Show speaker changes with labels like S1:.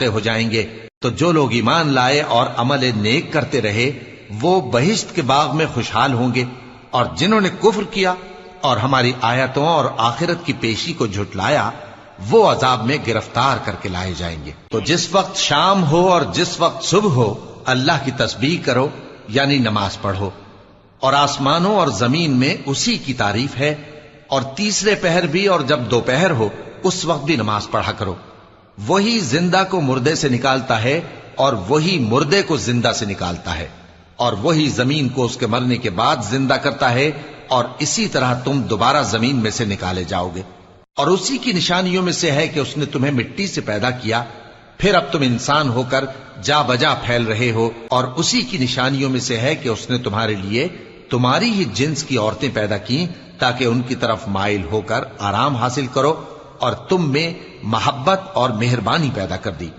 S1: ہو جائیں گے۔ تو جو لوگ ایمان لائے اور عمل نیک کرتے رہے وہ بہشت کے باغ میں خوشحال ہوں گے، اور جنہوں نے کفر کیا اور ہماری آیتوں اور آخرت کی پیشی کو جھٹلایا وہ عذاب میں گرفتار کر کے لائے جائیں گے۔ تو جس وقت شام ہو اور جس وقت صبح ہو اللہ کی تسبیح کرو، یعنی نماز پڑھو، اور آسمانوں اور زمین میں اسی کی تعریف ہے، اور تیسرے پہر بھی اور جب دوپہر ہو اس وقت بھی نماز پڑھا کرو۔ وہی زندہ کو مردے سے نکالتا ہے اور وہی مردے کو زندہ سے نکالتا ہے، اور وہی زمین کو اس کے مرنے کے بعد زندہ کرتا ہے، اور اسی طرح تم دوبارہ زمین میں سے نکالے جاؤ گے۔ اور اسی کی نشانیوں میں سے ہے کہ اس نے تمہیں مٹی سے پیدا کیا، پھر اب تم انسان ہو کر جا بجا پھیل رہے ہو، اور اسی کی نشانیوں میں سے ہے کہ اس نے تمہارے لیے تمہاری ہی جنس کی عورتیں پیدا کی تاکہ ان کی طرف مائل ہو کر آرام حاصل کرو، اور تم میں محبت اور مہربانی پیدا کر دی۔